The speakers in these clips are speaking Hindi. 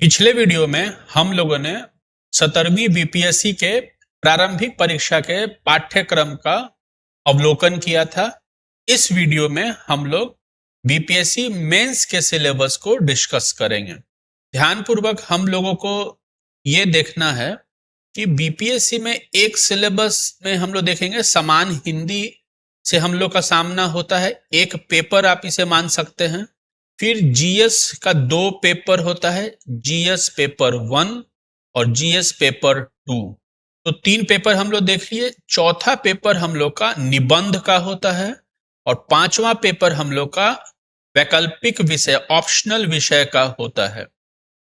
पिछले वीडियो में हम लोगों ने 17वीं बीपीएससी के प्रारंभिक परीक्षा के पाठ्यक्रम का अवलोकन किया था। इस वीडियो में हम लोग बीपीएससी मेंस के सिलेबस को डिस्कस करेंगे। ध्यानपूर्वक हम लोगों को ये देखना है कि बीपीएससी में एक सिलेबस में हम लोग देखेंगे समान हिंदी से हम लोग का सामना होता है। एक पेपर आप इसे मान सकते हैं। फिर जीएस का 2 पेपर होता है, जीएस पेपर 1 और जीएस पेपर 2। तो 3 पेपर हम लोग देख लिए। चौथा पेपर हम लोग का निबंध का होता है और 5वां पेपर हम लोग का वैकल्पिक विषय ऑप्शनल विषय का होता है।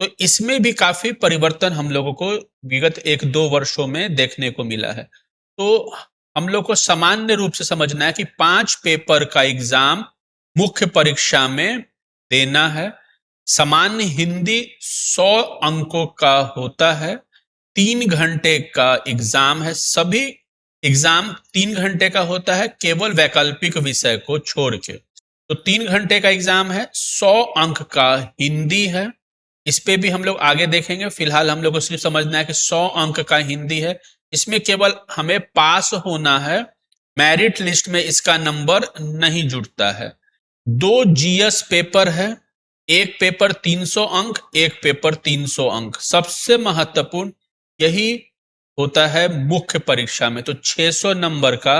तो इसमें भी काफी परिवर्तन हम लोगों को विगत 1-2 वर्षों में देखने को मिला है। तो हम लोग को सामान्य रूप से समझना है कि 5 पेपर का एग्जाम मुख्य परीक्षा में देना है। सामान्य हिंदी 100 अंकों का होता है। 3 घंटे का एग्जाम है। सभी एग्जाम 3 घंटे का होता है, केवल वैकल्पिक विषय को छोड़ के। तो 3 घंटे का एग्जाम है। 100 अंक का हिंदी है। इस पे भी हम लोग आगे देखेंगे। फिलहाल हम लोग को सिर्फ समझना है कि 100 अंक का हिंदी है। इसमें केवल हमें पास होना है, मेरिट लिस्ट में इसका नंबर नहीं जुड़ता है। 2 जीएस पेपर है, एक पेपर 300 अंक, एक पेपर 300 अंक। सबसे महत्वपूर्ण यही होता है मुख्य परीक्षा में। तो 600 नंबर का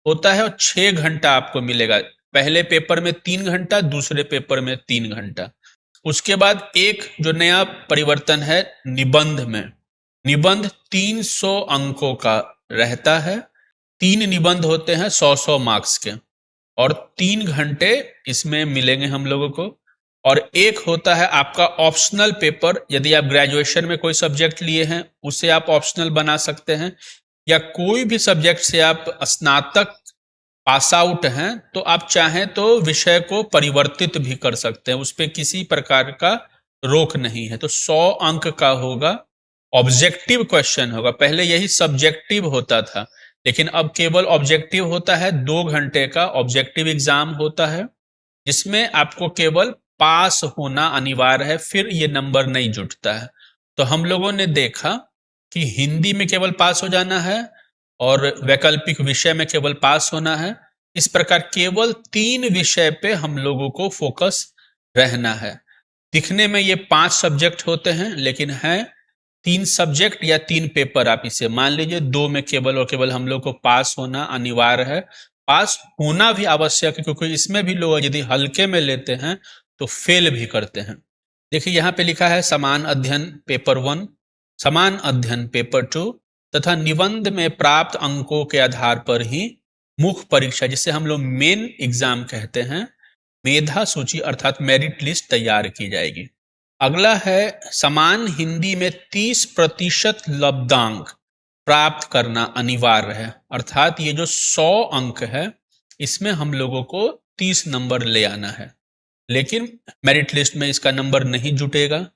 होता है और 6 घंटा आपको मिलेगा। पहले पेपर में 3 घंटा, दूसरे पेपर में 3 घंटा। उसके बाद एक जो नया परिवर्तन है निबंध में, निबंध 300 अंकों का रहता है। 3 निबंध होते हैं 100-100 मार्क्स के और 3 घंटे इसमें मिलेंगे हम लोगों को। और एक होता है आपका ऑप्शनल पेपर। यदि आप ग्रेजुएशन में कोई सब्जेक्ट लिए हैं उसे आप ऑप्शनल बना सकते हैं, या कोई भी सब्जेक्ट से आप स्नातक पास आउट हैं तो आप चाहें तो विषय को परिवर्तित भी कर सकते हैं। उस पर किसी प्रकार का रोक नहीं है। तो 100 अंक का होगा, ऑब्जेक्टिव क्वेश्चन होगा। पहले यही सब्जेक्टिव होता था, लेकिन अब केवल ऑब्जेक्टिव होता है। 2 घंटे का ऑब्जेक्टिव एग्जाम होता है, जिसमें आपको केवल पास होना अनिवार्य है, फिर ये नंबर नहीं जुटता है। तो हम लोगों ने देखा कि हिंदी में केवल पास हो जाना है और वैकल्पिक विषय में केवल पास होना है। इस प्रकार केवल 3 विषय पे हम लोगों को फोकस रहना है। दिखने में ये 5 सब्जेक्ट होते हैं, लेकिन है 3 सब्जेक्ट या 3 पेपर। आप इसे मान लीजिए 2 में केवल और केवल हम लोग को पास होना अनिवार्य है। पास होना भी आवश्यक है, क्योंकि इसमें भी लोग यदि हल्के में लेते हैं तो फेल भी करते हैं। देखिए यहाँ पे लिखा है समान अध्ययन पेपर 1, समान अध्ययन पेपर 2 तथा निबंध में प्राप्त अंकों के आधार पर ही मुख्य परीक्षा, जिसे हम लोग मेन एग्जाम कहते हैं, मेधा सूची अर्थात मेरिट लिस्ट तैयार की जाएगी। अगला है समान हिंदी में 30% लब्धांक प्राप्त करना अनिवार्य है। अर्थात ये जो 100 अंक है इसमें हम लोगों को 30 नंबर ले आना है, लेकिन मेरिट लिस्ट में इसका नंबर नहीं जुटेगा।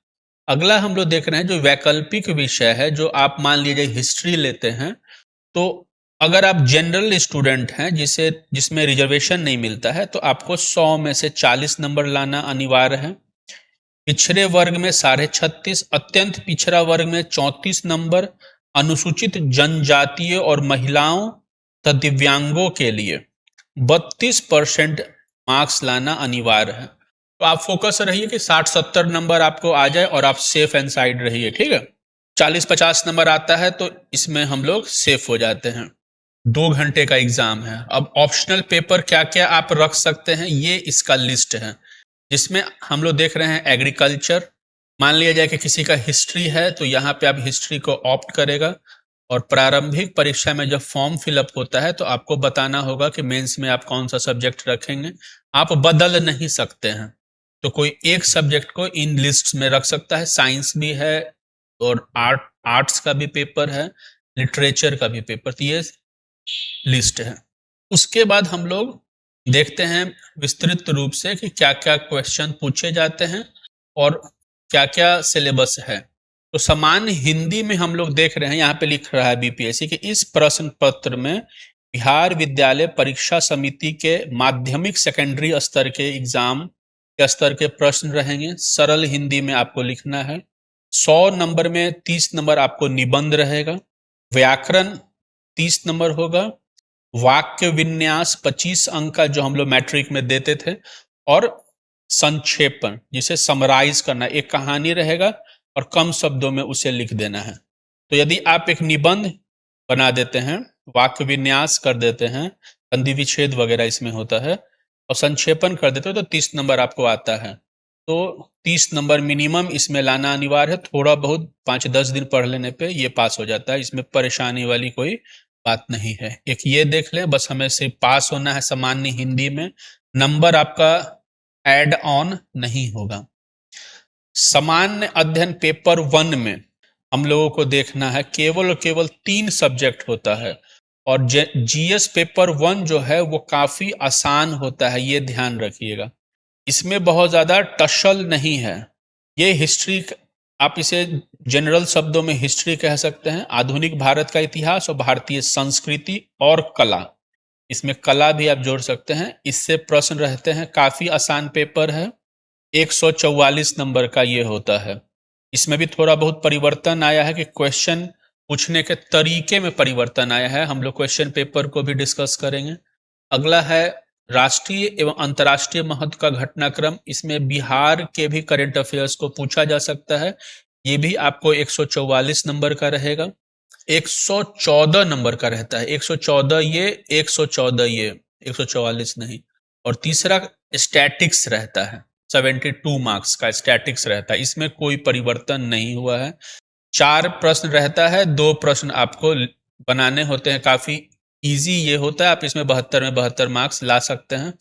अगला हम लोग देख रहे हैं जो वैकल्पिक विषय है, जो आप मान लीजिए हिस्ट्री लेते हैं, तो अगर आप जनरल स्टूडेंट हैं जिसमें रिजर्वेशन नहीं मिलता है, तो आपको 100 में से 40 नंबर लाना अनिवार्य है। पिछड़े वर्ग में 36.5, अत्यंत पिछड़ा वर्ग में 34 नंबर, अनुसूचित जनजातीय और महिलाओं तथा दिव्यांगों के लिए 32% मार्क्स लाना अनिवार्य है। तो आप फोकस रहिए कि 60-70 नंबर आपको आ जाए और आप सेफ एंड साइड रहिए, ठीक है। 40-50 नंबर आता है तो इसमें हम लोग सेफ हो जाते हैं। 2 घंटे का एग्जाम है। अब ऑप्शनल पेपर क्या क्या आप रख सकते हैं, ये इसका लिस्ट है, जिसमें हम लोग देख रहे हैं एग्रीकल्चर। मान लिया जाए कि किसी का हिस्ट्री है तो यहाँ पे आप हिस्ट्री को ऑप्ट करेगा, और प्रारंभिक परीक्षा में जब फॉर्म फिलअप होता है तो आपको बताना होगा कि मेंस में आप कौन सा सब्जेक्ट रखेंगे। आप बदल नहीं सकते हैं, तो कोई एक सब्जेक्ट को इन लिस्ट में रख सकता है। साइंस भी है और आर्ट्स का भी पेपर है, लिटरेचर का भी पेपर। तो ये लिस्ट है। उसके बाद हम लोग देखते हैं विस्तृत रूप से कि क्या क्या क्वेश्चन पूछे जाते हैं और क्या क्या सिलेबस है। तो सामान्य हिंदी में हम लोग देख रहे हैं, यहाँ पे लिख रहा है बीपीएससी कि इस प्रश्न पत्र में बिहार विद्यालय परीक्षा समिति के माध्यमिक सेकेंडरी स्तर के एग्जाम के स्तर के प्रश्न रहेंगे। सरल हिंदी में आपको लिखना है। 100 नंबर में 30 नंबर आपको निबंध रहेगा, व्याकरण 30 नंबर होगा, वाक्य विन्यास 25 अंक का जो हम लोग मैट्रिक में देते थे, और संक्षेपण जिसे समराइज करना, एक कहानी रहेगा और कम शब्दों में उसे लिख देना है। तो यदि आप एक निबंध बना देते हैं, वाक्य विन्यास कर देते हैं, संधि विच्छेद वगैरह इसमें होता है, और संक्षेपण कर देते हो तो 30 नंबर आपको आता है। तो 30 नंबर मिनिमम इसमें लाना अनिवार्य है। थोड़ा बहुत 5-10 दिन पढ़ लेने पे ये पास हो जाता है, इसमें परेशानी वाली कोई बात नहीं है। एक ये देख लें, बस हमें सिर्फ पास होना है सामान्य हिंदी में, नंबर आपका ऐड ऑन नहीं होगा। सामान्य अध्ययन पेपर 1 में हम लोगों को देखना है केवल और केवल 3 सब्जेक्ट होता है, और जीएस पेपर 1 जो है वो काफी आसान होता है, ये ध्यान रखिएगा। इसमें बहुत ज्यादा टसल नहीं है। ये हिस्ट्री, आप इसे जनरल शब्दों में हिस्ट्री कह सकते हैं, आधुनिक भारत का इतिहास और भारतीय संस्कृति और कला, इसमें कला भी आप जोड़ सकते हैं। इससे प्रश्न रहते हैं, काफी आसान पेपर है, 144 नंबर का ये होता है। इसमें भी थोड़ा बहुत परिवर्तन आया है कि क्वेश्चन पूछने के तरीके में परिवर्तन आया है, हम लोग क्वेश्चन पेपर को भी डिस्कस करेंगे। अगला है राष्ट्रीय एवं अंतर्राष्ट्रीय महत्व का घटनाक्रम, इसमें बिहार के भी करंट अफेयर्स को पूछा जा सकता है, ये भी आपको 144 नंबर का रहेगा। 114 नंबर का रहता है, 114 ये, 114 ये, 144 नहीं। और तीसरा स्टैटिक्स रहता है, 72 मार्क्स का स्टैटिक्स रहता है, इसमें कोई परिवर्तन नहीं हुआ है। 4 प्रश्न रहता है, 2 प्रश्न आपको बनाने होते हैं, काफी इजी ये होता है, आप इसमें 72 में 72 मार्क्स ला सकते हैं।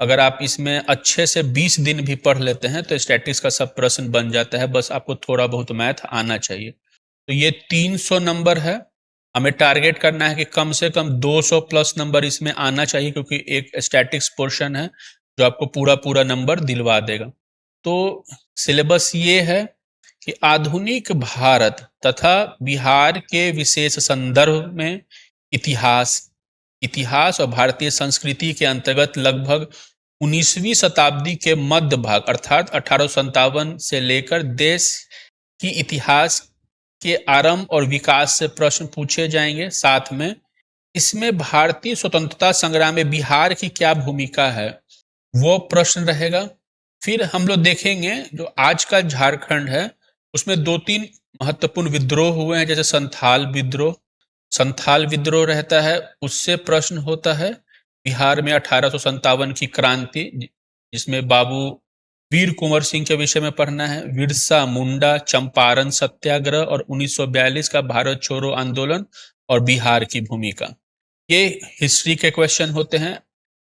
अगर आप इसमें अच्छे से 20 दिन भी पढ़ लेते हैं तो स्टैटिक्स का सब प्रश्न बन जाता है, बस आपको थोड़ा बहुत मैथ आना चाहिए। तो ये 300 नंबर है, हमें टारगेट करना है कि कम से कम 200 प्लस नंबर इसमें आना चाहिए, क्योंकि एक स्टैटिक्स पोर्शन है जो आपको पूरा पूरा नंबर दिलवा देगा। तो सिलेबस ये है कि आधुनिक भारत तथा बिहार के विशेष संदर्भ में इतिहास और भारतीय संस्कृति के अंतर्गत लगभग 19वीं शताब्दी के मध्य भाग अर्थात 1857 से लेकर देश की इतिहास के आरंभ और विकास से प्रश्न पूछे जाएंगे। साथ में इसमें भारतीय स्वतंत्रता संग्राम में बिहार की क्या भूमिका है वो प्रश्न रहेगा। फिर हम लोग देखेंगे जो आज का झारखंड है उसमें 2-3 महत्वपूर्ण विद्रोह हुए हैं, जैसे संथाल विद्रोह रहता है, उससे प्रश्न होता है। बिहार में 1857 की क्रांति, जिसमें बाबू वीर कुंवर सिंह के विषय में पढ़ना है, बिरसा मुंडा, चंपारण सत्याग्रह और 1942 का भारत छोड़ो आंदोलन और बिहार की भूमिका, ये हिस्ट्री के क्वेश्चन होते हैं।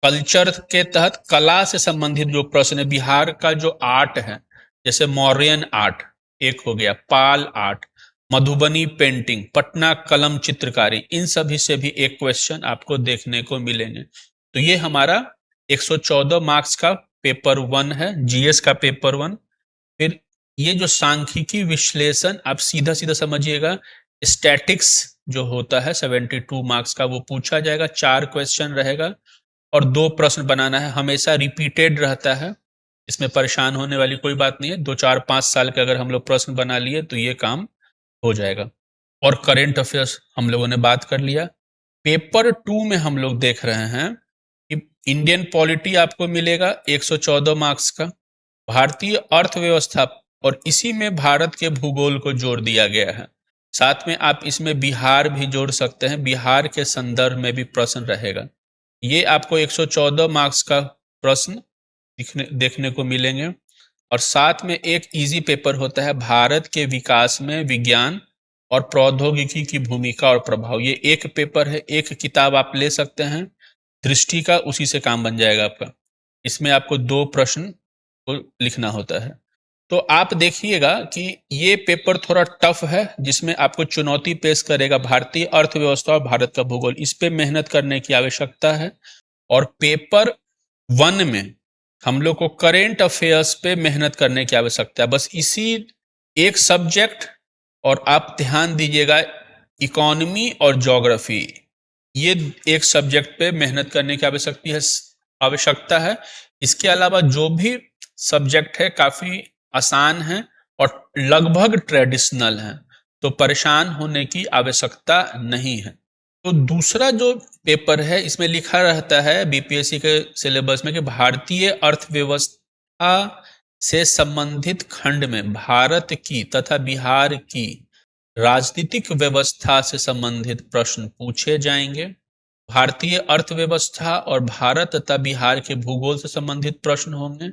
कल्चर के तहत कला से संबंधित जो प्रश्न है, बिहार का जो आर्ट है, जैसे मौर्यन आर्ट एक हो गया, पाल आर्ट, मधुबनी पेंटिंग, पटना कलम चित्रकारी, इन सभी से भी एक क्वेश्चन आपको देखने को मिलेंगे। तो ये हमारा 114 मार्क्स का पेपर 1 है, जीएस का पेपर 1। फिर ये जो सांख्यिकी विश्लेषण, आप सीधा सीधा समझिएगा, स्टैटिक्स जो होता है 72 मार्क्स का, वो पूछा जाएगा, 4 क्वेश्चन रहेगा और 2 प्रश्न बनाना है, हमेशा रिपीटेड रहता है, इसमें परेशान होने वाली कोई बात नहीं है। 2, 4, 5 साल के अगर हम लोग प्रश्न बना लिए तो ये काम हो जाएगा। और करंट अफेयर्स हम लोगों ने बात कर लिया। पेपर 2 में हम लोग देख रहे हैं कि इंडियन पॉलिटी आपको मिलेगा 114 मार्क्स का, भारतीय अर्थव्यवस्था, और इसी में भारत के भूगोल को जोड़ दिया गया है। साथ में आप इसमें बिहार भी जोड़ सकते हैं, बिहार के संदर्भ में भी प्रश्न रहेगा। ये आपको 114 मार्क्स का प्रश्न देखने को मिलेंगे। और साथ में एक इजी पेपर होता है, भारत के विकास में विज्ञान और प्रौद्योगिकी की भूमिका और प्रभाव, ये एक पेपर है, एक किताब आप ले सकते हैं दृष्टि का, उसी से काम बन जाएगा आपका। इसमें आपको 2 प्रश्न को लिखना होता है। तो आप देखिएगा कि ये पेपर थोड़ा टफ है, जिसमें आपको चुनौती पेश करेगा भारतीय अर्थव्यवस्था और भारत का भूगोल, इस पे मेहनत करने की आवश्यकता है। और पेपर 1 में हम लोग को करेंट अफेयर्स पे मेहनत करने की आवश्यकता है, बस इसी एक सब्जेक्ट। और आप ध्यान दीजिएगा, इकोनॉमी और ज्योग्राफी, ये एक सब्जेक्ट पे मेहनत करने की आवश्यकता है। इसके अलावा जो भी सब्जेक्ट है काफी आसान है और लगभग ट्रेडिशनल हैं, तो परेशान होने की आवश्यकता नहीं है। तो दूसरा जो पेपर है इसमें लिखा रहता है बीपीएससी के सिलेबस में कि भारतीय अर्थव्यवस्था से संबंधित खंड में भारत की तथा बिहार की राजनीतिक व्यवस्था से संबंधित प्रश्न पूछे जाएंगे। भारतीय अर्थव्यवस्था और भारत तथा बिहार के भूगोल से संबंधित प्रश्न होंगे।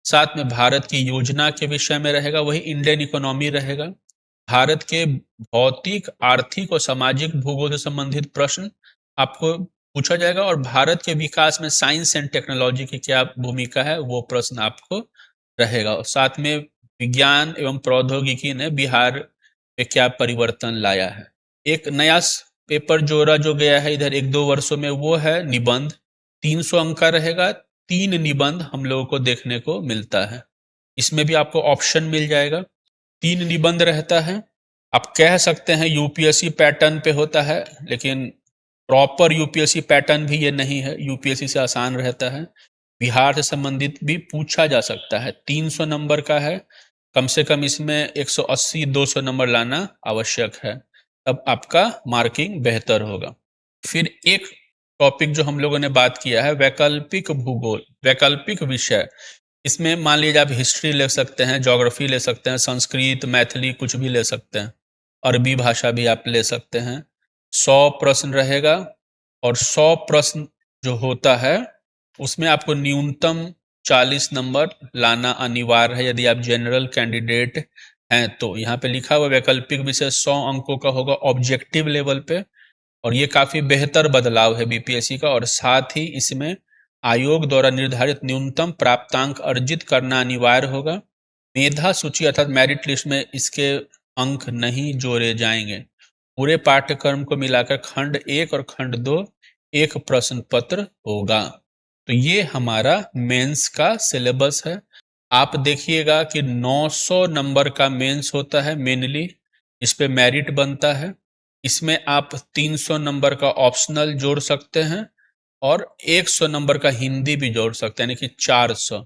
साथ में भारत की योजना के विषय में रहेगा, वही इंडियन इकोनॉमी रहेगा। भारत के भौतिक, आर्थिक और सामाजिक भूगोल से संबंधित प्रश्न आपको पूछा जाएगा और भारत के विकास में साइंस एंड टेक्नोलॉजी की क्या भूमिका है वो प्रश्न आपको रहेगा। और साथ में विज्ञान एवं प्रौद्योगिकी ने बिहार में क्या परिवर्तन लाया है। एक नया पेपर जोड़ा जो गया है इधर 1-2 वर्षों में, वो है निबंध। 300 अंक का रहेगा। 3 निबंध हम लोगों को देखने को मिलता है। इसमें भी आपको ऑप्शन मिल जाएगा। 3 निबंध रहता है। आप कह सकते हैं यूपीएससी पैटर्न पे होता है, लेकिन प्रॉपर यूपीएससी पैटर्न भी ये नहीं है। यूपीएससी से आसान रहता है। बिहार से संबंधित भी पूछा जा सकता है। 300 नंबर का है। कम से कम इसमें 180-200 नंबर लाना आवश्यक है, तब आपका मार्किंग बेहतर होगा। फिर एक टॉपिक जो हम लोगों ने बात किया है वैकल्पिक भूगोल, वैकल्पिक विषय। इसमें मान लीजिए आप हिस्ट्री ले सकते हैं, ज्योग्राफी ले सकते हैं, संस्कृत, मैथिली कुछ भी ले सकते हैं, अरबी भाषा भी आप ले सकते हैं। 100 प्रश्न रहेगा और 100 प्रश्न जो होता है उसमें आपको न्यूनतम 40 नंबर लाना अनिवार्य है यदि आप जनरल कैंडिडेट हैं। तो यहाँ पे लिखा हुआ वैकल्पिक विषय 100 अंकों का होगा ऑब्जेक्टिव लेवल पे, और ये काफी बेहतर बदलाव है बीपीएससी का। और साथ ही इसमें आयोग द्वारा निर्धारित न्यूनतम प्राप्तांक अर्जित करना अनिवार्य होगा। मेधा सूची अर्थात मेरिट लिस्ट में इसके अंक नहीं जोड़े जाएंगे। पूरे पाठ्यक्रम को मिलाकर खंड 1 और खंड 2 एक प्रश्न पत्र होगा। तो ये हमारा मेंस का सिलेबस है। आप देखिएगा कि 900 नंबर का मेंस होता है मेनली, इस पे मेरिट बनता है। इसमें आप 300 नंबर का ऑप्शनल जोड़ सकते हैं और 100 नंबर का हिंदी भी जोड़ सकते हैं, यानी कि 400,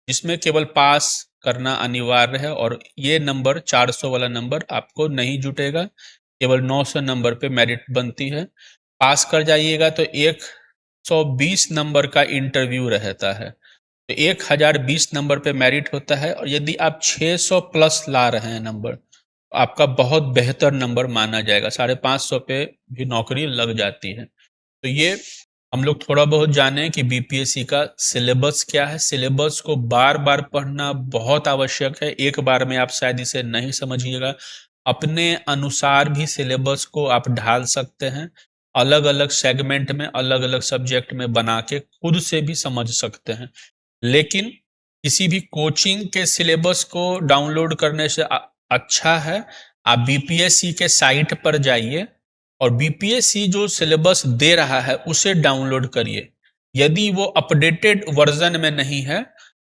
जिसमें केवल पास करना अनिवार्य है। और ये नंबर 400 वाला नंबर आपको नहीं जुटेगा, केवल 900 नंबर पे मेरिट बनती है। पास कर जाइएगा तो 120 नंबर का इंटरव्यू रहता है, तो 1020 नंबर पे मेरिट होता है। और यदि आप 600 प्लस ला रहे हैं नंबर, तो आपका बहुत बेहतर नंबर माना जाएगा। 550 पे भी नौकरी लग जाती है। तो ये हम लोग थोड़ा बहुत जाने कि बीपीएससी का सिलेबस क्या है। सिलेबस को बार बार पढ़ना बहुत आवश्यक है। एक बार में आप शायद इसे नहीं समझिएगा। अपने अनुसार भी सिलेबस को आप ढाल सकते हैं, अलग अलग सेगमेंट में, अलग अलग सब्जेक्ट में बना के खुद से भी समझ सकते हैं। लेकिन किसी भी कोचिंग के सिलेबस को डाउनलोड करने से अच्छा है आप बीपीएससी के साइट पर जाइए और बीपीएससी जो सिलेबस दे रहा है उसे डाउनलोड करिए। यदि वो अपडेटेड वर्जन में नहीं है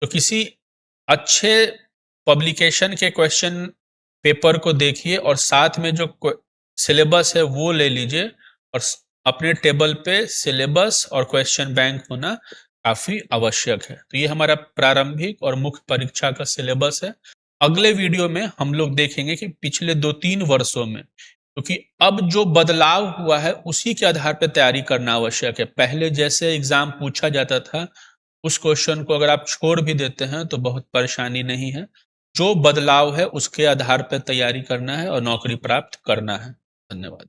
तो किसी अच्छे पब्लिकेशन के क्वेश्चन पेपर को देखिए और साथ में जो सिलेबस है वो ले लीजिए, और अपने टेबल पे सिलेबस और क्वेश्चन बैंक होना काफी आवश्यक है। तो ये हमारा प्रारंभिक और मुख्य परीक्षा का सिलेबस है। अगले वीडियो में हम लोग देखेंगे कि पिछले 2-3 वर्षों में, क्योंकि अब जो बदलाव हुआ है उसी के आधार पर तैयारी करना आवश्यक है। पहले जैसे एग्जाम पूछा जाता था उस क्वेश्चन को अगर आप छोड़ भी देते हैं तो बहुत परेशानी नहीं है। जो बदलाव है उसके आधार पर तैयारी करना है और नौकरी प्राप्त करना है। धन्यवाद।